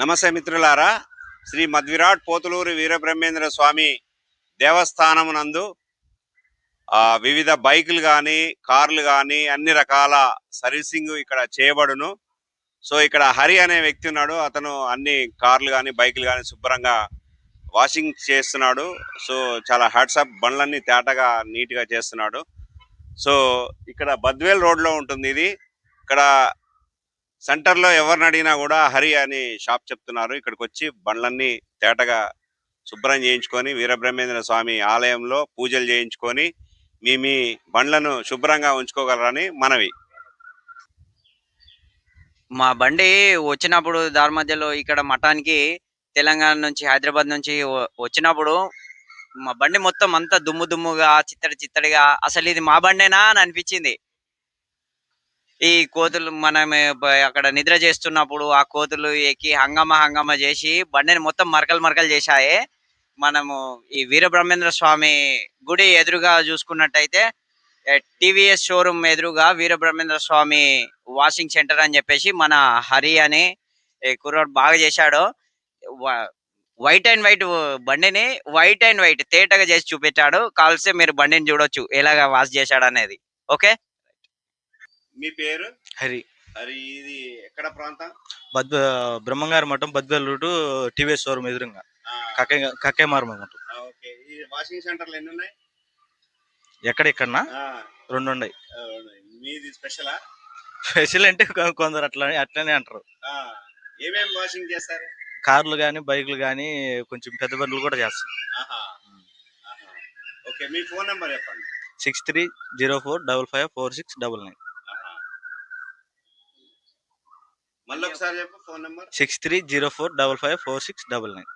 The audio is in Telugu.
నమస్తే మిత్రులారా. శ్రీ మధ్విరాట్ పోతులూరి వీరబ్రహ్మేంద్ర స్వామి దేవస్థానమునందు వివిధ బైకులు కానీ కార్లు కానీ అన్ని రకాల సర్వీసింగ్ ఇక్కడ చేయబడును. సో ఇక్కడ హరి అనే వ్యక్తి ఉన్నాడు. అతను అన్ని కార్లు కానీ బైకులు కానీ శుభ్రంగా వాషింగ్ చేస్తున్నాడు. సో చాలా హ్యాట్సాప్, బండ్లన్నీ తేటగా నీట్గా చేస్తున్నాడు. సో ఇక్కడ బద్వేల్ రోడ్లో ఉంటుంది ఇది. ఇక్కడ సెంటర్లో ఎవరిని అడిగినా కూడా హరి అని షాప్ చెప్తున్నారు. ఇక్కడికి వచ్చి బండ్లన్నీ తేటగా శుభ్రం చేయించుకొని వీరబ్రహ్మేంద్ర స్వామి ఆలయంలో పూజలు చేయించుకొని మీ బండ్లను శుభ్రంగా ఉంచుకోగలరని మనవి. మా బండి వచ్చినప్పుడు దారి మధ్యలో ఇక్కడ మఠానికి తెలంగాణ నుంచి హైదరాబాద్ నుంచి వచ్చినప్పుడు మా బండి మొత్తం అంతా దుమ్ము దుమ్ముగా చిత్తడిగా అసలు ఇది మా బండేనా అని అనిపించింది. ఈ కోతులు మనం అక్కడ నిద్ర చేస్తున్నప్పుడు ఆ కోతులు ఎక్కి హంగామా చేసి బండిని మొత్తం మరకలు చేశాయి. మనము ఈ వీరబ్రహ్మేంద్ర స్వామి గుడి ఎదురుగా చూసుకున్నట్టయితే టీవీఎస్ షోరూమ్ ఎదురుగా వీరబ్రహ్మేంద్ర స్వామి వాషింగ్ సెంటర్ అని చెప్పేసి మన హరి అని కుర్రాడు బాగా చేశాడు. వైట్ అండ్ వైట్ బండిని వైట్ అండ్ వైట్ తేటగా చేసి చూపించాడు. కాల్స్తే మీరు బండిని చూడొచ్చు ఎలాగా వాష్ చేశాడు అనేది. ఓకే, మీ పేరు? హరి. హరి, ఇది ఎక్కడ ప్రాంతం? బ్రహ్మంగారి మఠం, బద్వేల్ రూటు, టీవీఎస్ షోరూమ్ ఎదురుగా కక్కే మార్మం. ఓకే, ఈ వాషింగ్ సెంటర్లు ఎన్ని ఉన్నాయి? ఎక్కడెక్కడన్నా 2 ఉన్నాయి. మీది స్పెషలా? స్పెషల్ అంటే కొందరు అట్లనే అంటారు. ఏమేమి వాషింగ్ చేస్తారు? కార్లు కానీ బైకులు కానీ కొంచెం పెద్ద బండ్లు కూడా చేస్తాం. ఓకే, మీ ఫోన్ నెంబర్ చెప్పండి. 6304554699. మళ్ళీ ఒకసారి చెప్పు ఫోన్ నెంబర్. 6304554699.